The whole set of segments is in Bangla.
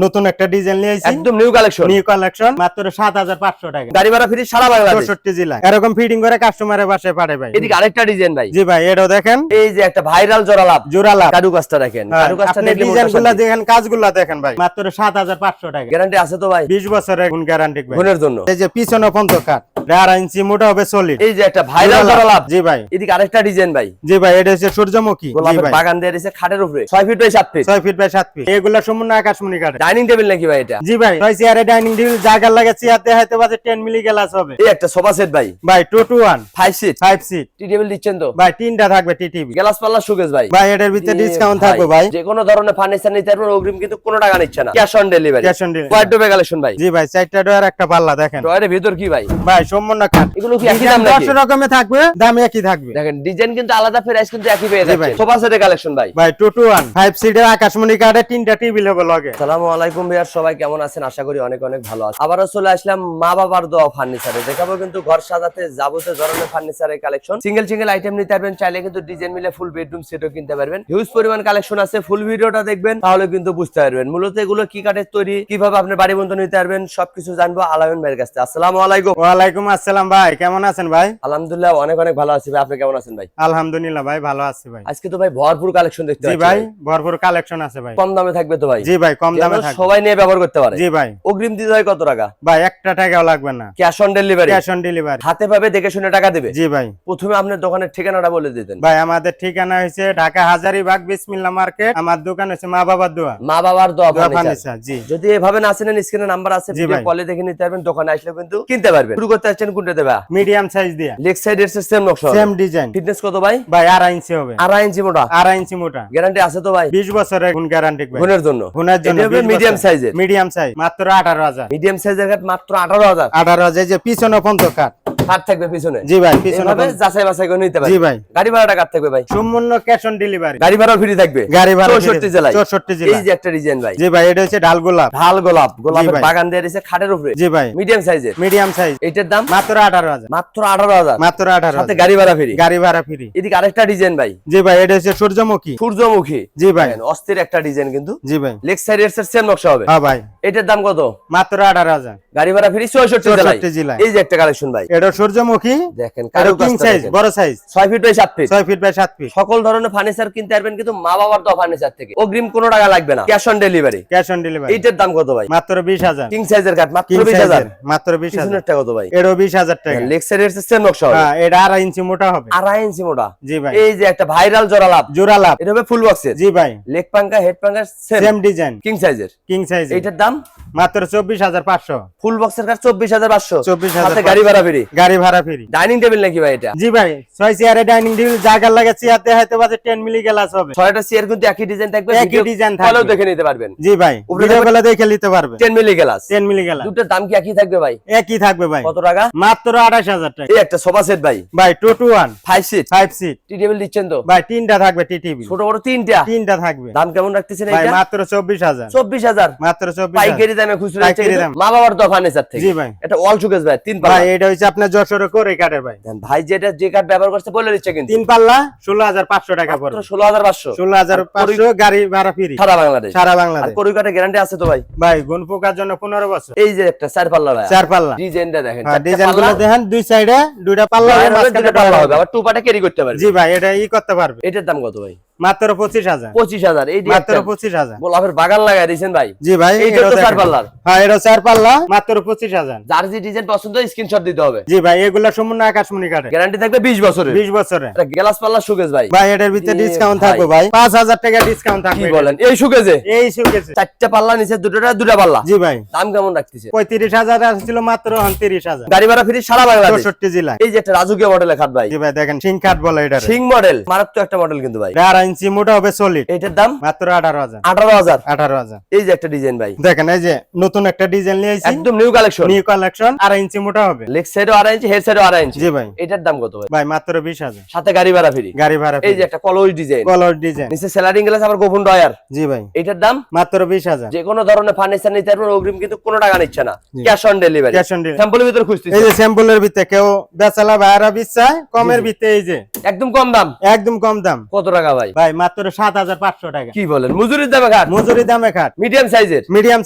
নতুন একটা ডিজাইন নিয়ে আইছি, একদম নিউ কালেকশন মাত্র 7500 টাকা। গাড়ি ভাড়া ফ্রি সারা বাংলাদেশ, 64 জেলা এরকম ফিটিং করে কাস্টমারের বাসায় পাঠায় ভাই। এদিকে আরেকটা ডিজাইন ভাই। জি ভাই, এটাও দেখেন, এই যে একটা ভাইরাল জোড়ালাপ জোড়ালাপ কারু কাজটা দেখেন, কারু কাজটা আপনি দেখলে ডিজাইনগুলো দেখেন, কাজগুলো দেখেন ভাই, মাত্র 7500 টাকা। গ্যারান্টি আছে তো ভাই? 20 বছরের গুণ গ্যারান্টি ভাই। গুণের জন্য এই যে পিছনে পর্যন্ত কাট, 1.5 ইঞ্চি মোটা হবে সলিড। এই যে একটা ভাইরাল জোড়ালাপ। জি ভাই, এদিকে আরেকটা ডিজাইন ভাই। জি ভাই, এটা হচ্ছে সূর্যমুখী। জি গোলাপের ভাই, বাগান দিয়ে দিয়েছে খাটের উপরে 6 feet by 7 feet, 6 feet by 7 feet. এগুলা সম্পূর্ণ আকাশমণি কাঠের। ডাইনিং টেবিল নাকি ভাই এটা? জি ভাই, 6 চেয়ারে ডাইনিং টেবিল, জায়গা লাগে চেয়ারতে হয়তো বাজে 10 মিলি গ্লাস হবে। এই একটা সোফা সেট ভাই, ভাই 2 to 1 5 seat 5 seat. Tea table দিচ্ছেন তো ভাই তিনটা থাকবে টিটিভি, গ্লাস পাল্লা শোকেস ভাই। ভাই এটার ভিতরে এ ডিসকাউন্ট ভাই, থাকবে ভাই। যে কোনো ধরনের ফার্নিচার নিতে পারবেন, অগ্রিম কিন্তু কোনো টাকা নিচ্ছে না, cash on delivery. Cash on delivery. Wardrobe collection ভাই। জি ভাই, 4টা ডোর একটা পাল্লা দেখেন। ডয়ারের ভিতর কি ভাই? ভাই সম্পূর্ণ কাঠ। এগুলো কি একই ডিজাইন দাম নাকি? 10 রকমের থাকবে, দাম একই থাকবে। দেখেন ডিজাইন কিন্তু আলাদা, প্রাইস কিন্তু একই পেয়ে জি যাচ্ছে। ভাই। সোফা সেটের কালেকশন ভাই। ভাই 2 to 1 5 সিটের আকাশমণি কাঠে 3টা টেবিল হবে লগে। আসসালামু আলাইকুম ভাইয়া, সবাই কেমন আছেন? আশা করি অনেক অনেক ভালো আছেন। আবারও চলে আসলাম মা বাবার দোয়া ফার্নিচারে, দেখাবো কিন্তু ঘর সাজাতে যাবতীয় ধরনের ফার্নিচারের কালেকশন। সিঙ্গেল আইটেম নিতে পারবেন, চাইলে কিন্তু ডিজাইন মিলে ফুল বেডরুম সেটও কিনতে পারবেন। হিউজ পরিমাণ কালেকশন আছে, ফুল ভিডিওটা দেখবেন তাহলে কিন্তু বুঝতে পারবেন মূলত এগুলো কি কাঠের তৈরি, কিভাবে আপনি বাড়ি বন্ধ নিতে পারবেন, সবকিছু জানবো আলামিন ভাইয়ের কাছে। আসসালামু আলাইকুম। ওয়ালাইকুম আসসালাম ভাই, কেমন আছেন ভাই? আলহামদুলিল্লাহ অনেক অনেক ভালো আছি ভাই, আপনি কেমন আছেন ভাই? আলহামদুলিল্লাহ ভাই, ভালো আছি ভাই। আজকে তো ভাই ভরপুর কালেকশন দেখতে জি পাচ্ছি ভাই, ভরপুর কালেকশন আছে ভাই। কম দামে থাকবে তো ভাই? জি ভাই, কম দামে যেন থাকবে। সবাই নিয়ে ব্যবহার করতে পারে। জি ভাই। অগ্রিম দিতে হয় কত টাকা? ভাই 1 টাকাও লাগবে না, cash on delivery. Cash on delivery. হাতে পাবে, দেখে শুনে টাকা দেবে। জি ভাই। প্রথমে আপনার দোকানের ঠিকানাটা বলে দিতেন। ভাই আমাদের ঠিকানা হয়েছে ঢাকা হাজারীবাগ বিসমিল্লাহ মার্কেট। আমার দোকান হচ্ছে মা বাবার দোয়া মা বাবার দোয়া ফার্নিচার। ফার্নিচার। জি। যদি এভাবে না চেনেন, স্ক্রিনে নাম্বার আছে, জি ভিডিও ভাই। কলে দেখে নিতে পারবেন, দোকানে আসলে কিন্তু কিনতে পারবেন। শুরু করতে যাচ্ছেন কোনটা দেবা? মিডিয়াম সাইজ দিয়া, লেগ সাইড এর সেম নকশা, সেম ডিজাইন। ফিটনেস কত ভাই? ভাই 2.5 ইঞ্চি হবে, 2.5 ইঞ্চি মোটা, 2.5 ইঞ্চি মোটা। গ্যারান্টি আছে তো ভাই? 20 বছরের গুণ গ্যারান্টি ভাই। গুণের জন্য। গুণের জন্য মিডিয়াম সাইজের, মিডিয়াম সাইজ, মাত্র 18000। মিডিয়াম সাইজের কাঠ মাত্র 18,000। 18000। যে পিছনে পর্যন্ত কাঠ। কাঠ থাকবে পিছনে? জি ভাই, পিছনে এভাবে যাচাই বাছাই করে নিতে পারবেন। জি ভাই। গাড়ি ভাড়াটা কাট থাকবে ভাই? সম্পূর্ণ ক্যাশ অন ডেলিভারি। গাড়ি ভাড়া ফ্রি থাকবে? গাড়ি ভাড়া 64 জেলায়। 64 জেলা। এই যে একটা ডিজাইন ভাই। জি ভাই, এটা হচ্ছে ঢাল গোলাপ। ঢাল গোলাপ, গোলাপের ভাই। বাগান দিয়ে দিয়েছে খাটের উপরে। জি ভাই। মিডিয়াম সাইজের, মিডিয়াম সাইজ। এটার দাম মাত্র 18000। মাত্র 18,000। মাত্র সাথে 18000। গাড়ি ভাড়া ফ্রি। গাড়ি ভাড়া ফ্রি। এদিকে আরেকটা ডিজাইন ভাই। জি ভাই, এটা হচ্ছে সূর্যমুখী। সূর্যমুখী। জি ভাই। দেখেন, অস্থির একটা ডিজাইন কিন্তু। জি ভাই। লেগ সাইড এর সেম নকশা হবে। হ্যাঁ ভাই। এটার দাম কত? মাত্র 18000। গাড়ি ভাড়া ফ্রি 64 জেলায়। 64 জেলায়। এই যে একটা কালেকশন ভাই, এটা সূর্যমুখী। দেখেন এটা কিং সাইজ, কারুকাজটা বড় size, 6 feet by 7 feet. 6 feet by 7 feet. সকল ধরনের ফার্নিচার কিনতে পারবেন কিন্তু মা বাবার দোয়া ফার্নিচার থেকে। অগ্রিম কোনো টাকা লাগবে না, cash on delivery. Cash on delivery. এইটার দাম কত ভাই? মাত্র 20000। কিং সাইজের কাঠ মাত্র কিং 20,000। সাইজের মাত্র 20000। পিছনের টাকা কত ভাই? এটাও 20000 টাকা। লেগ সাইড এর সেম নকশা হবে। হ্যাঁ, এটা 2.5 ইঞ্চি মোটা হবে। 2.5 ইঞ্চি মোটা। জি ভাই। এই যে একটা ভাইরাল জোড়ালাপ, জোড়ালাপ। এটা হবে ফুল বক্সের। জি ভাই। লেগ পাঙ্কা, হেড পাঙ্কা সেম সেম ডিজাইন, কিং সাইজের। King size. এইটার দাম মাত্র 24500। ফুল বক্সের কাঠ 24,500। 24,500 সাথে গাড়ি ভাড়া ফ্রি। গাড়ি ভাড়া ফ্রি। ডাইনিং টেবিল নাকি ভাই এটা? জি ভাই, 6 চেয়ারে ডাইনিং টেবিল, জায়গা লাগে চেয়ারতে হয়তো বাজে 10 মিলি গ্লাস হবে। 6টা চেয়ার কিন্তু একই ডিজাইন থাকবে, একই ভিডিও ডিজাইন থাকবে। কলেও দেখে নিতে পারবেন। জি ভাই, উপরে ভিডিও থাকবে কলে দেখে নিতে পারবে। 10 মিলি গ্লাস। 10 milli glass. দুটোর দাম কি একই থাকবে ভাই? একই থাকবে ভাই। কত টাকা? মাত্র 28000 টাকা। এই একটা সোফা সেট ভাই, ভাই 2 to 1 5 seat, 5 seat. Tea table দিচ্ছেন তো? ভাই তিনটা থাকবে টিটিভি, ছোট বড় তিনটা। তিনটা থাকবে। দাম কেমন রাখতেছেন ভাই এটা? মাত্র 24000। 24,000। মাত্র 24000। পাইকারি দামে খুচরা পাইকারি দিচ্ছেন দাম। মা বাবার দোয়া ফার্নিচার থেকে। জি ভাই। এটা অল সুকেস ভাই, 3 পাল্লা। ভাই এটা হচ্ছে আপনার যশোরে করে কাটে ভাই। দেন ভাই, যেটা যে কাঠ ব্যবহার করছে বলে দিচ্ছে কিন্তু 3 পাল্লা 16500 টাকা পড়বে। 16,500। 16500 গাড়ি ভাড়া ফ্রি। সারা বাংলাদেশ। সারা আর বাংলাদেশ। কোরি কাঠে গ্যারান্টি আছে তো ভাই? ভাই গুণ পোকার জন্য 15 বছর। এই যে একটা 4 পাল্লা ভাই, 4 পাল্লা। ডিজাইনটা দেখেন, হ্যাঁ, 4টা ডিজাইন গুলো পাল্লা। দেখেন, দুই সাইডে দুইটা পাল্লা হবে, বাইরে হবে, মাঝখানে দুটো পাল্লা হবে, আবার টু পাটা ক্যারি করতে পারবে। জি ভাই, এটা করতে পারবে। এটার দাম কত ভাই? মাত্র 25000। 25,000। এই যে মাত্র একটা 25000। গোলাপের বাগান লাগাই দিয়েছেন ভাই। জি ভাই, এইটা তো 4 পাল্লার। হ্যাঁ, এটা 4 পাল্লা, মাত্র 25000। যার যে ডিজাইন পছন্দ স্ক্রিনশট দিতে হবে। জি ভাই, এগুলা সম্পূর্ণ আকাশমণি কাঠে। গ্যারান্টি থাকবে 20 বছরের। 20 বছরে। এটা গ্লাস পাল্লা সুকেস ভাই। ভাই এটার ভিতরে এ ডিসকাউন্ট ভাই। থাকবে ভাই, 5000 টাকা ডিসকাউন্ট কি থাকবে। বলেন? এই সুকেসে এই সুকেছে। 4টা পাল্লা নিচে দুটা পাল্লা। জি ভাই। দাম কেমন রাখতেছে? 35000 আসছিল, মাত্র 39000। গাড়ি ভাড়া ফ্রি সারা বাংলাদেশ। 64 জেলায়। এই যে একটা রাজুকিয়া মডেলের খাট ভাই। জি ভাই, দেখেন সিং কাঠ বলে এটা। সিং মডেল, মারাত্মক একটা মডেল কিন্তু ভাই। 2.5 ইঞ্চি মোটা হবে সলিড। এটার দাম মাত্র 18000। 18,000। 18000। এই যে একটা ডিজাইন ভাই, দেখেন এই যে নতুন একটা ডিজাইন নিয়ে আইছি, একদম নিউ কালেকশন। নিউ কালেকশন, 2.5 ইঞ্চি মোটা হবে। লেগ সাইডও 2.5 ইঞ্চি, হেড সাইডও 2.5 ইঞ্চি। জি ভাই। এটার দাম কত ভাই? ভাই মাত্র 20000। সাথে গাড়ি ভাড়া ফ্রি। গাড়ি ভাড়া এই যে একটা কলস ডিজাইন, কলর ডিজাইন। নিচে স্যালাডিং গ্লাস, আবার গোপন ডয়ার। জি ভাই। এটার দাম মাত্র 20000। যে কোনো ধরনের ফার্নিচার নিতে পারবেন, অগ্রিম কিন্তু কোনো টাকা নিচ্ছে না, cash on delivery. Cash on delivery. স্যাম্পলের ভিতর খুঁজতেছি, এই যে স্যাম্পলের ভিতরে কেউ বেচালা ভাড়া বিচ্ছায় কমের ভিতরে, এই যে একদম কম দাম। একদম কম দাম। কত টাকা ভাই? ভাই মাত্র 7500 টাকা। কি বলেন, মজুরির দামে খাট? মজুরি দামে খাট, মিডিয়াম সাইজের। মিডিয়াম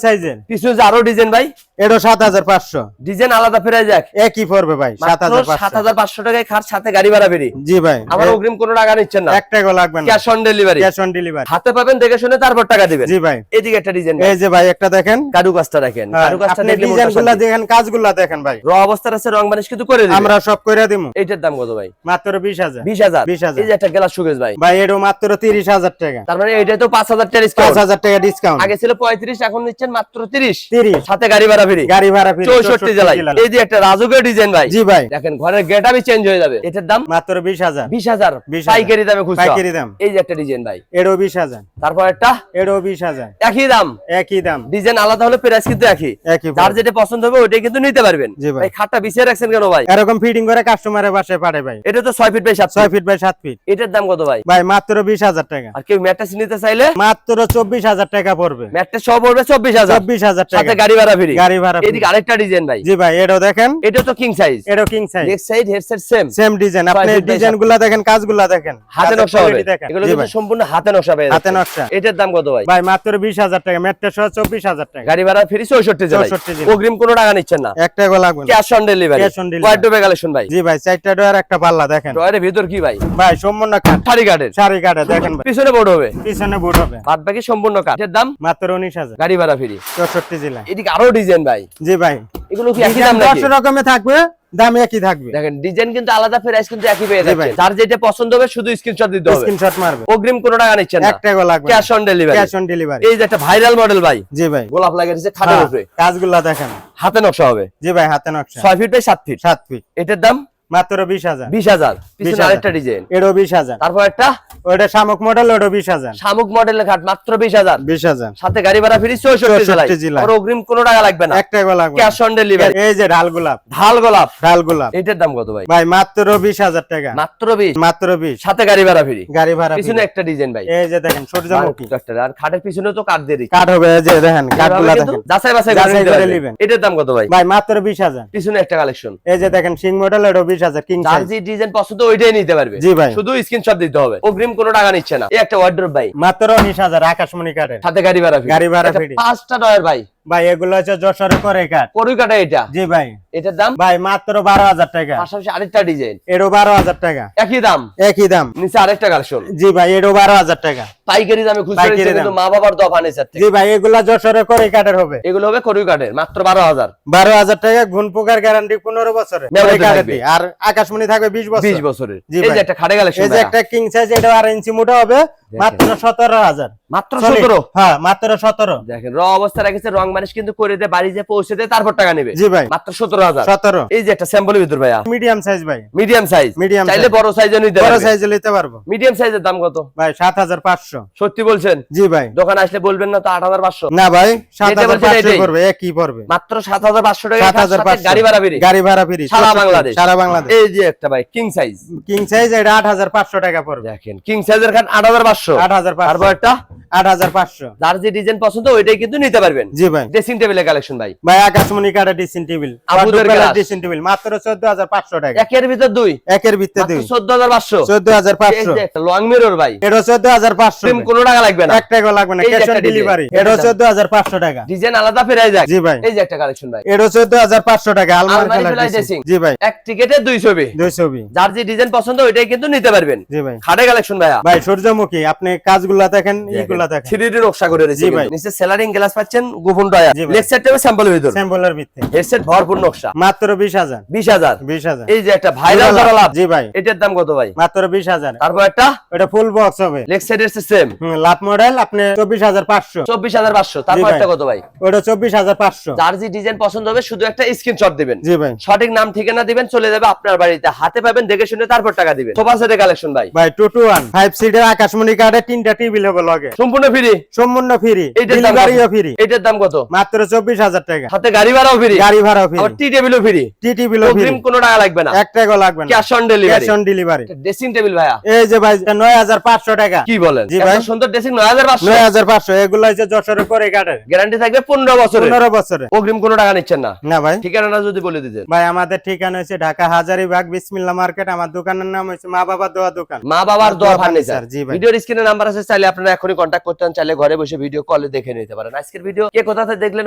সাইজের। পিছনে যে আরো ডিজাইন ভাই, এটা 7500। ডিজাইন আলাদা ফেরাই যাক, একই পড়বে ভাই 7500। 7500 টাকায় খাট, সাথে গাড়ি ভাড়া ফ্রি। জি ভাই। আমার অগ্রিম কোনো টাকা নিচ্ছেন না? 1 টাকা লাগবে না। Cash on delivery. Cash on delivery. হাতে পাবেন, দেখে শুনে তারপর টাকা দিবেন। জি ভাই। এদিকে একটা ডিজাইন, এই যে ভাই একটা দেখেন, কারুকাজটা দেখেন, কারুকাজটা আপনি দেখলে ডিজাইনগুলো দেখেন, কাজগুলো দেখেন ভাই। র অবস্থার আছে, রং বানিশ কিন্তু করে দিবেন। আমরা সব কইরা দিমু। এটার দাম কত ভাই? মাত্র 20000। 20000। 20000। এই যে একটা গ্লাস সুকেস ভাই, ভাই এটা মাত্র 30000 টাকা। তার মানে এটা তো 5000 টাকা ডিসকাউন্ট। 5000 টাকা ডিসকাউন্ট। আগে ছিল 35, এখন নিচ্ছেন মাত্র 30। 30। সাথে গাড়ি ভাড়া ফ্রি। গাড়ি ভাড়া ফ্রি 64 জেলায়। এই যে একটা রাজুকের ডিজাইন ভাই। জি ভাই। দেখেন ঘরের গেটআপই চেঞ্জ হয়ে যাবে। এটার দাম মাত্র 20000। 20000। 20000 পাইকারি দামে খুচরা। পাইকারি দাম। এই যে একটা ডিজাইন ভাই, এটাও 20000। তারপর একটা, এটাও 20000। একই দাম। একই দাম। ডিজাইন আলাদা হলে প্রাইস কিন্তু একই। একই। যার যেটা পছন্দ হবে ওইটাই কিন্তু নিতে পারবেন। জি ভাই। ভাই খাটটা বিছিয়ে রাখছেন কেন ভাই? এরকম ফিটিং করে কাস্টমারের বাসায় পাঠায় ভাই। এটা তো 6 feet by 7 6 feet by 7 feet. এটার দাম কত ভাই? ভাই মাত্র 20000 টাকা। আর কেউ ম্যাট্রেস নিতে চাইলে মাত্র 24000 টাকা পড়বে। ম্যাট্রেস সহ পড়বে 24000। 24000 টাকা। সাথে গাড়ি ভাড়া ফ্রি। গাড়ি ভাড়া free। এদিকে আরেকটা ডিজাইন ভাই। জি ভাই এটাও দেখেন, এটা তো কিং সাইজ। এটাও king size. Leg side headset same. Same design. আপনি 6 feet by ডিজাইনগুলো দেখেন, কাজগুলো দেখেন, হাতে কাজের নকশা হবে। quality দেখেন। এগুলো জি কিন্তু ভাই। সম্পূর্ণ হাতে নকশা পেয়ে হাতে যাচ্ছেন। নকশা। এটার দাম কত ভাই? ভাই মাত্র 20000 টাকা। মেট্রো সহ 24000 টাকা। গাড়ি ভাড়া ফ্রি 64 জেলায়। 64 জেলায়। অগ্রিম কোনো টাকা নিচ্ছেন না? 1 টাকা লাগবে না। Cash on delivery. Cash on delivery। Wardrobe collection ভাই। জি ভাই 4টা ডোর একটা পাল্লা দেখেন। ডয়ারের ভিতর কি ভাই? ভাই সম্পূর্ণ কাঠ। শাড়ি কাঠের। শাড়ি কাঠে দেখেন ভাই। পিছনে বোর্ড হবে, পিছনে বুট হবে। বাদ বাকি সম্পূর্ণ কাঠ। এটার দাম মাত্র 19000। গাড়ি ভাড়া ফ্রি। 64 জেলা। এদিকে আরো ডিজাইন ভাই। জি ভাই। এগুলো কি একই দাম নাকি? 10 রকমের থাকবে, দাম একই থাকবে। দেখেন ডিজাইন কিন্তু আলাদা, প্রাইস কিন্তু একই পেয়ে জি ভাই। যাচ্ছে। যার যেটা পছন্দ হবে শুধু স্ক্রিনশট দিতে হবে। স্ক্রিনশট মারবে। অগ্রিম কোনো টাকা নিচ্ছেন না? 1 টাকা লাগবে না। Cash on delivery. Cash on delivery. এই যে একটা ভাইরাল মডেল ভাই, জি ভাই। গোলাপ লাগিয়েছে খাটের হ্যাঁ, উপরে, কাজগুলা দেখেন। হাতে নকশা হবে। জি ভাই হাতে নকশা। 6 ফিট বাই 7 ফিট। 7 ফিট। এটার দাম মাত্র 20000। 20000। পিছনে 20,000 আরেকটা ডিজাইন, এটাও 20000। তারপর একটা ওটা শামুক মডেল, ওটাও 20000। শামুক মডেলের খাট মাত্র 20000। 20000। সাথে গাড়ি ভাড়া ফ্রি 64 জেলায়। 64 জেলায়। আর অগ্রিম কোনো টাকা লাগবে না। 1 টাকা লাগবে না। Cash on delivery. এই যে ঢাল গোলাপ। ঢাল গোলাপ। ঢাল গোলাপ। এটার দাম কত ভাই? ভাই মাত্র 20000 টাকা। মাত্র 20। মাত্র 20। সাথে গাড়ি ভাড়া ফ্রি। গাড়ি ভাড়া free। পিছনে একটা ডিজাইন ভাই, এই যে দেখেন সূর্যমুখী। আর খাটের পিছনে তো কাঠ দিয়ে দিচ্ছে। কাঠ হবে, এই যে দেখেন কাঠগুলা কিন্তু দেখেন। যাচাই বাছাই করে যাচাই নিতে করে পারবেন। নিবেন। এটার দাম কত ভাই? ভাই মাত্র 20000। পিছনে একটা কালেকশন, এই যে দেখেন সিং মডেল, এটাও 20000 কিং যার সাইজ। যে ডিজাইন পছন্দ ওইটাই নিতে পারবে। জি ভাই। শুধু স্ক্রিনশট দিতে হবে, অগ্রিম কোনো টাকা নিচ্ছে না। এই একটা ওয়ার্ড্রোব ভাই, মাত্র 19000 আকাশমণি কাঠের। সাথে গাড়ি ভাড়া ফ্রি। গাড়ি ভাড়া একটা free। 5টা ডয়ার ভাই, ভাই এগুলো হচ্ছে যশোরে করে কাঠ। করুই কাটা এটা। জি ভাই। এটার দাম ভাই মাত্র 12000 টাকা। পাশাপাশি আরেকটা ডিজাইন, এটাও 12000 টাকা। একই দাম, একই দাম। নিচে আরেকটা কালেকশন। জি ভাই এটাও 12000 টাকা। পাইকারি দামে খুচরা পাইকারি দিচ্ছে কিন্তু দাম। মা বাবার দোয়া ফার্নিচার থেকে। জি ভাই এগুলা যশোরে করে কাঠের হবে। এগুলো হবে করুই কাঠের, মাত্র 12000। 12000 টাকা। ঘুন পোকার গ্যারান্টি 15 বছরের। মেয়াদ করে কাঠের থাকবে। দিয়ে। আর আকাশমণি থাকবে 20 বছর। 20 বছরের। জি এই ভাই। যে একটা খাটে কালেকশন, এই যে একটা কিং সাইজ, এটা 12 ইঞ্চি মোটা হবে। মাত্র 17000। মাত্র Solid। 17। হ্যাঁ মাত্র 17। দেখেন র অবস্থা রেখেছে, রং মানিশ কিন্তু করে দিয়ে বাড়ি যে পৌঁছে দেয়, তারপর টাকা নেবে। জি ভাই। মাত্র 17000। 17। এই যে একটা স্যাম্পলের ভিতর ভাইয়া, মিডিয়াম সাইজ ভাই। Medium size. Medium চাইলে size। বড় সাইজও নিতে বড় পারবে। সাইজে নিতে পারবো। মিডিয়াম সাইজের দাম কত ভাই 7500। সত্যি বলছেন? জি ভাই। দোকানে আসলে বলবেন না তো 8500? না ভাই যেটা বলছেন 7500 এটাই। পড়বে, একই পড়বে। মাত্র 7500 টাকা, সাথে 7500। গাড়ি ভাড়া ফ্রি। গাড়ি ভাড়া ফ্রি। সারা বাংলাদেশ। সারা বাংলাদেশ। এই যে একটা ভাই কিং সাইজ, কিং সাইজ, এটা 8500 টাকা পড়বে। দেখেন কিং সাইজের খাট 8500। 8500। তারপর একটা 8500। যার যে ডিজাইন পছন্দ ওইটাই কিন্তু নিতে পারবেন। জি ভাই। ড্রেসিং টেবিলের কালেকশন ভাই, ভাই আকাশমণি কাঠের ড্রেসিং টেবিল। আবুদের গ্লাস। ড্রেসিং টেবিল মাত্র 14500 টাকা। একের ভিতর দুই, একের ভিতরে মাত্র দুই। 14500। এই 14500। যে একটা লং মিরর ভাই, এটা 14500। প্রেম কোনো টাকা লাগবে না। 1 টাকা লাগবে না। এই যে ক্যাশ অন একটা ডেলিভারি। design। এটা 14500 টাকা। ডিজাইন আলাদা ফেরাই যায়। জি ভাই। এই যে একটা কালেকশন ভাই, এটা 14500 টাকা। আলমারি আলমারি ফেলার ফেলাই ড্রেসিং। dressing। জি ভাই। এক টিকেটে দুই ছবি। দুই ছবি। যার যে ডিজাইন পছন্দ ওইটাই কিন্তু নিতে পারবেন। জি ভাই। খাটে কালেকশন ভাইয়া, ভাই সূর্যমুখী, আপনি কাজগুলা দেখেন, এইগুলা দেখেন। 3D নকশা করে দিয়েছে। জি ভাই। নিচে সেলারিং গ্লাস পাচ্ছেন, গোপন ডয়া। জি ভাই। লেগ সাইডটা স্যাম্পলের ভিতর, স্যাম্পলের ভিতরে। হেডসেট ভরপুর নকশা। মাত্র 20000। 20000। 20000। এই যে একটা ভাইরাল লাভ। জি ভাই। এটার দাম কত ভাই? মাত্র 20000। তারপর একটা এটা ফুল বক্স হবে। লেগ সাইডের সেম লাভ মডেল, আপনি 24500। 24500। তারপর ভাই। একটা কত ভাই? ওটা 24500। যার যে ডিজাইন পছন্দ হবে শুধু একটা স্ক্রিনশট দিবেন। জি ভাই। সঠিক নাম ঠিকানা দিবেন, চলে যাবে আপনার বাড়িতে। হাতে পাবেন, দেখে শুনে তারপর টাকা দিবেন। সোফা সেটের কালেকশন ভাই, 2 to 1 5 সিটের আকাশমণি কাঠের 3টা টেবিল হবে লগে। সম্পূর্ণ ফ্রি। সম্পূর্ণ ফ্রি, এইটার দাম ডেলিভারিও কত? ফ্রি। এটার দাম কত? মাত্র 24,000 টাকা। সাথে গাড়ি ভাড়াও ফ্রি। গাড়ি ভাড়াও ফ্রি, আবার টি টেবিলও ফ্রি। টিটি বিলও ফ্রি, অগ্রিম কোনো টাকা লাগবে না, 1 টাকাও লাগবে না। Cash on delivery. Cash on delivery. Dressing table ভাইয়া এই যে ভাই 9,500 টাকা। কি বলেন? জি ভাই। এত সুন্দর ড্রেসিং 9500। 9,500, এগুলো হচ্ছে যশোরের পরে কাঠের, গ্যারান্টি থাকবে 15 বছরের। 15 বছরে। অগ্রিম কোনো টাকা নিচ্ছেন না? না ভাই। ঠিকানাটা যদি বলে দিতেন। ভাই আমাদের ঠিকানা হচ্ছে ঢাকা হাজারীবাগ বিসমিল্লাহ মার্কেট। আমার দোকানের নাম হচ্ছে মা বাবা দোয়া দোকান। মা বাবার দোয়া ফার্নিচার। জি ভাই। ভিডিওর স্ক্রিনে নাম্বার আছে, চাইলে আপনারা এখনই কন্টাক্ট করতে পারেন, চাইলে ঘরে বসে ভিডিও কলে দেখে নিতে পারেন। আজকের ভিডিও কে কোথা থেকে দেখলেন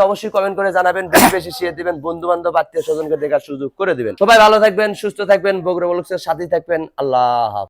অবশ্যই কমেন্ট করে জানাবেন, বেশি বেশি শেয়ার দিবেন, বন্ধু বান্ধব আত্মীয় স্বজনকে দেখার সুযোগ করে দিবেন। সবাই ভালো থাকবেন, সুস্থ থাকবেন, বগুড়া ব্লগসের সাথেই থাকবেন। আল্লাহ হাফেজ।